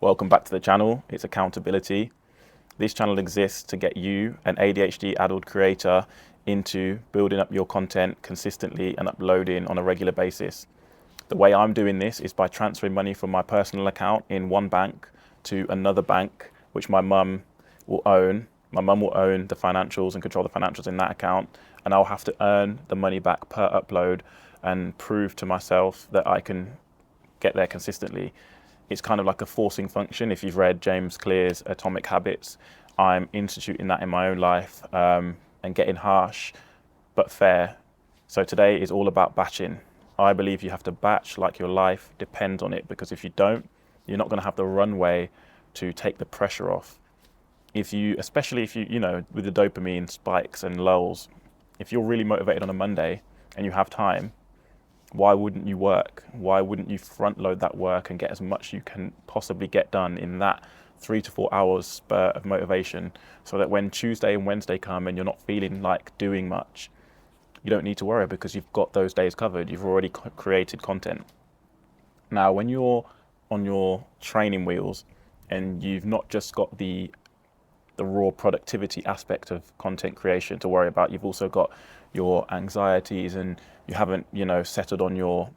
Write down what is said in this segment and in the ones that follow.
Welcome back to the channel. It's accountability. This channel exists to get you, an ADHD adult creator, into building up your content consistently and uploading on a regular basis. The way I'm doing this is by transferring money from my personal account in one bank to another bank, which my mum will own. My mum will own the financials and control the financials in that account, and I'll have to earn the money back per upload and prove to myself that I can get there consistently. It's kind of like a forcing function. If you've read James Clear's Atomic Habits, I'm instituting that in my own life and getting harsh but fair. So today is all about batching. I believe you have to batch like your life depends on it, because if you don't, you're not going to have the runway to take the pressure off. Especially if you with the dopamine spikes and lulls, if you're really motivated on a Monday and you have time, why wouldn't you work? Why wouldn't you front load that work and get as much you can possibly get done in that 3 to 4 hours spurt of motivation, so that when Tuesday and Wednesday come and you're not feeling like doing much, you don't need to worry because you've got those days covered. You've already created content. Now, when you're on your training wheels and you've not just got the raw productivity aspect of content creation to worry about, you've also got your anxieties, and you haven't, settled on your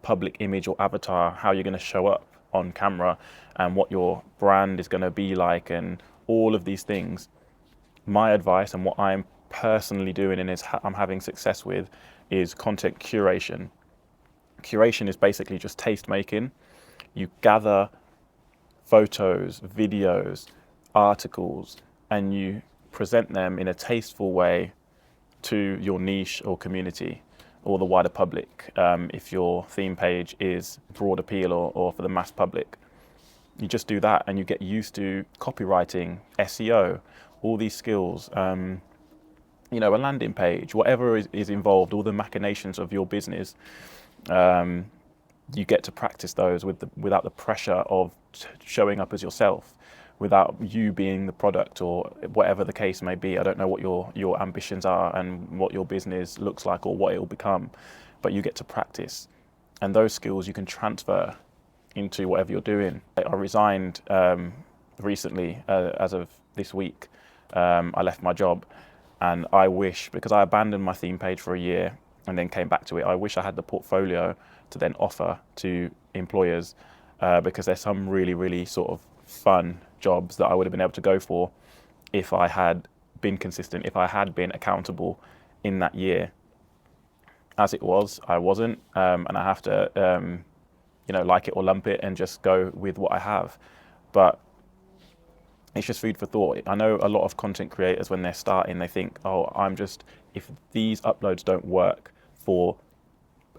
public image or avatar, how you're going to show up on camera and what your brand is going to be like, and all of these things. My advice, and what I'm personally doing and I'm having success with, is content curation. Curation is basically just taste making. You gather photos, videos, articles, and you present them in a tasteful way to your niche or community or the wider public. If your theme page is broad appeal or for the mass public, you just do that and you get used to copywriting, SEO, all these skills, a landing page, whatever is involved, all the machinations of your business. You get to practice those without the pressure of showing up as yourself, without you being the product or whatever the case may be. I don't know what your ambitions are and what your business looks like or what it will become, but you get to practice, and those skills you can transfer into whatever you're doing. I resigned recently, as of this week. I left my job, and I wish, because I abandoned my theme page for a year and then came back to it, I wish I had the portfolio to then offer to employers, because there's some really, really sort of fun jobs that I would have been able to go for if I had been consistent, if I had been accountable in that year. As it was, I wasn't, and I have to, like it or lump it and just go with what I have. But it's just food for thought. I know a lot of content creators, when they're starting, they think, if these uploads don't work for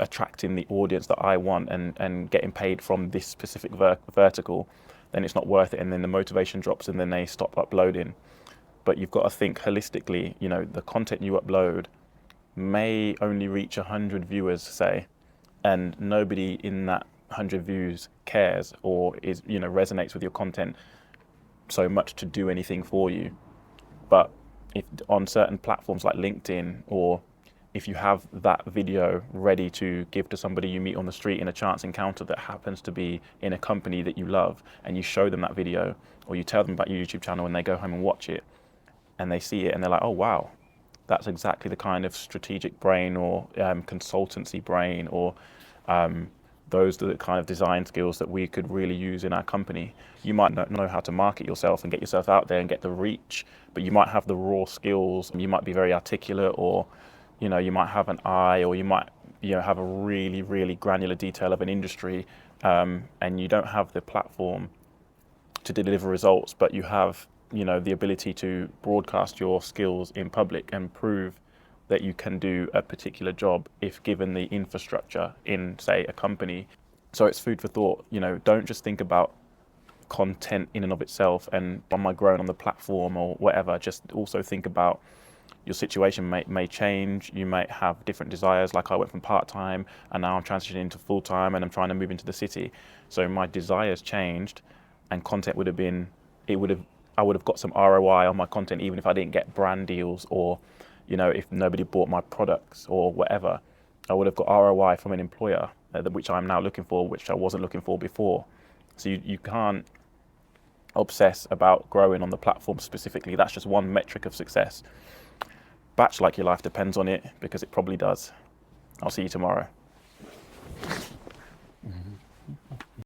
attracting the audience that I want and getting paid from this specific vertical, then it's not worth it, and then the motivation drops and then they stop uploading. But you've got to think holistically. The content you upload may only reach 100 viewers, say, and nobody in that 100 views cares or resonates with your content so much to do anything for you. But if on certain platforms like LinkedIn, or if you have that video ready to give to somebody you meet on the street in a chance encounter that happens to be in a company that you love, and you show them that video, or you tell them about your YouTube channel and they go home and watch it and they see it and they're like, oh wow, that's exactly the kind of strategic brain or consultancy brain, or those are the kind of design skills that we could really use in our company. You might not know how to market yourself and get yourself out there and get the reach, but you might have the raw skills. You might be very articulate, or you might have an eye, or you might have a really, really granular detail of an industry, and you don't have the platform to deliver results, but you have the ability to broadcast your skills in public and prove that you can do a particular job if given the infrastructure in, say, a company. So it's food for thought. Don't just think about content in and of itself and am I growing on the platform or whatever. Just also think about your situation may change. You might have different desires. Like I went from part-time and now I'm transitioning into full-time and I'm trying to move into the city. So my desires changed, and content I would have got some ROI on my content even if I didn't get brand deals, or if nobody bought my products or whatever. I would have got ROI from an employer, which I'm now looking for, which I wasn't looking for before. So you can't obsess about growing on the platform specifically. That's just one metric of success. Batch like your life depends on it, because it probably does. I'll see you tomorrow.